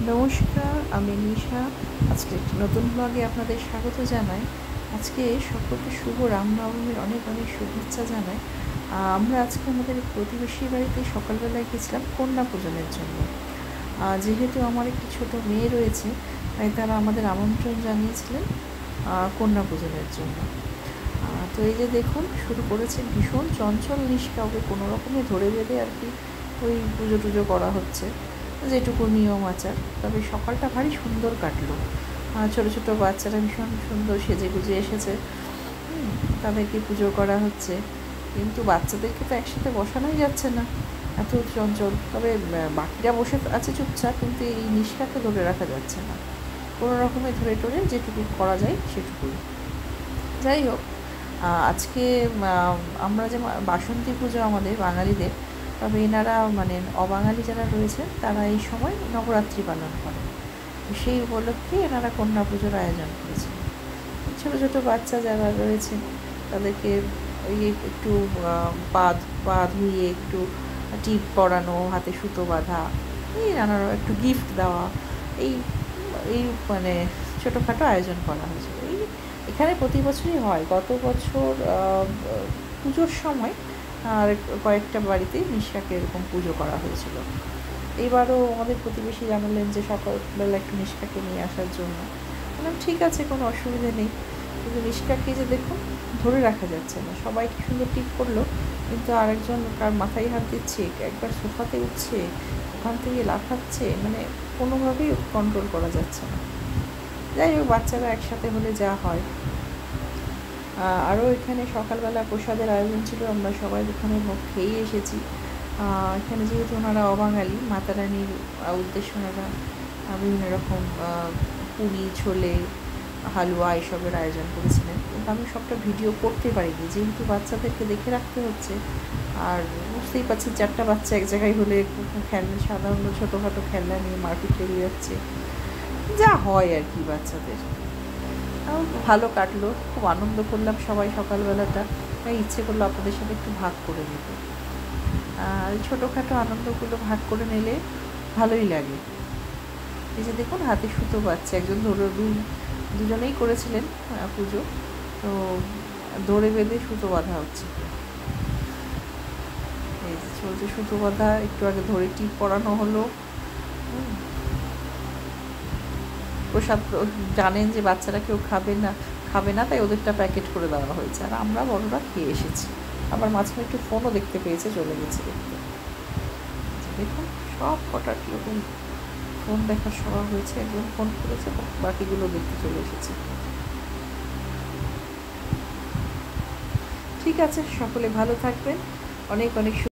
নমস্কার, আমি নিশা। আজকে একটি নতুন ব্লগে আপনাদের স্বাগত জানাই। আজকে সকলকে শুভ রামনবমীর অনেক অনেক শুভেচ্ছা জানাই। আমরা আজকে আমাদের প্রতিবেশীর বাড়িতে সকালবেলায় গেছিলাম কন্যা পূজনের জন্য। যেহেতু আমার একটি ছোট মেয়ে রয়েছে, তাই তারা আমাদের আমন্ত্রণ জানিয়েছিলেন কন্যা পূজনের জন্য। তো এই যে দেখুন, শুরু করেছে ভীষণ চঞ্চল নিষ্কা, ওকে কোনো রকমে ধরে বেঁধে আর কি ওই পুজো টুজো করা হচ্ছে, যেটুকু নিয়ম আচার। তবে সকালটা ভারী সুন্দর কাটলো। ছোটো ছোটো বাচ্চারা ভীষণ সুন্দর সেজে গুজে এসেছে, তাদেরকে পুজো করা হচ্ছে। কিন্তু বাচ্চাদেরকে তো একসাথে বসানোই যাচ্ছে না, এত চঞ্চল। তবে বাকিরা বসে আছে চুপচাপ, কিন্তু এই নিষ্কাকে ধরে রাখা যাচ্ছে না। কোনো রকমে ধরে টরে যেটুকু করা যায় সেটুকুই। যাই হোক, আজকে আমরা যে বাসন্তী পুজো আমাদের বাঙালিদের, তবে এনারা মানে অবাঙালি যারা রয়েছে তারা এই সময় নবরাত্রি পালন করে। সেই উপলক্ষে এনারা কন্যা পুজোর আয়োজন করেছে। ছোটো ছোটো বাচ্চা যারা রয়েছে তাদেরকে ওই একটু পা ধুইয়ে একটু টিপ পরানো, হাতে সুতো বাঁধা, এই নানা একটু গিফট দেওয়া, এই এই মানে ছোটোখাটো আয়োজন করা হয়েছে। এখানে প্রতি বছরই হয়। গত বছর পুজোর সময় আর কয়েকটা বাড়িতে নিষ্কাকে এরকম পুজো করা হয়েছিল। এবারও আমাদের প্রতিবেশী জানালেন যে সকালবেলা একটু নিষ্কাকে নিয়ে আসার জন্য। বললাম ঠিক আছে, কোনো অসুবিধা নেই। কিন্তু নিষ্কাকে যে দেখুন ধরে রাখা যাচ্ছে না। সবাই কি সুন্দর টিপ করলো, কিন্তু আরেকজন কার মাথায় হাত দিচ্ছে, একবার সোফাতে উঠছে, ওখান থেকে লাফাচ্ছে, মানে কোনোভাবেই কন্ট্রোল করা যাচ্ছে না। যাই হোক, বাচ্চারা একসাথে হলে যা হয়। আরও এখানে সকালবেলা প্রসাদের আয়োজন ছিল, আমরা সবাই ওখানে খেয়ে এসেছি। এখানে যেহেতু ওনারা অবাঙালি, মাতা রানীর উদ্দেশ্যে ওনারা বিভিন্ন রকম পুরি, ছোলে, হালুয়া এসবের আয়োজন করেছিলেন। কিন্তু আমি সবটা ভিডিও করতে পারিনি, যেহেতু বাচ্চাদেরকে দেখে রাখতে হচ্ছে। আর বুঝতেই পারছি, 4টা বাচ্চা এক জায়গায় হলে খেলনা, সাধারণ ছোটোখাটো খেলনা নিয়ে মারপিট লেগে যাচ্ছে, যা হয় আর কি বাচ্চাদের। ভালো কাটলো, খুব আনন্দ করলাম সবাই সকালবেলাটা। তাই ইচ্ছে করলো আপনাদের সাথে একটু ভাগ করে নিতে। আর ছোটোখাটো আনন্দগুলো ভাগ করে নিলে ভালোই লাগে। এই যে দেখুন, হাতে সুতো বাঁধছে একজন, দুজনেই করেছিলেন পুজো, তো ধরে বেঁধে সুতো বাঁধা হচ্ছে। এই যে চলছে সুতো বাঁধা, একটু আগে ধরে টিপ পরানো হলো। প্রসাদ জানেন যে বাচ্চারা কেউ খাবে না, তাই ওদেরটা প্যাকেট করে দেওয়া হয়েছে, আর আমরা বড়রা খেয়ে এসেছি। আবার মাঝখানে একটু ফোনও দেখতে পেয়েছে, চলে গেছে দেখতে। দেখুন, সব কটা কীরকম ফোন দেখার স্বভাব হয়েছে। একজন ফোন করেছে, বাকিগুলো দেখতে চলে এসেছে। ঠিক আছে, সকলে ভালো থাকবেন। অনেক অনেক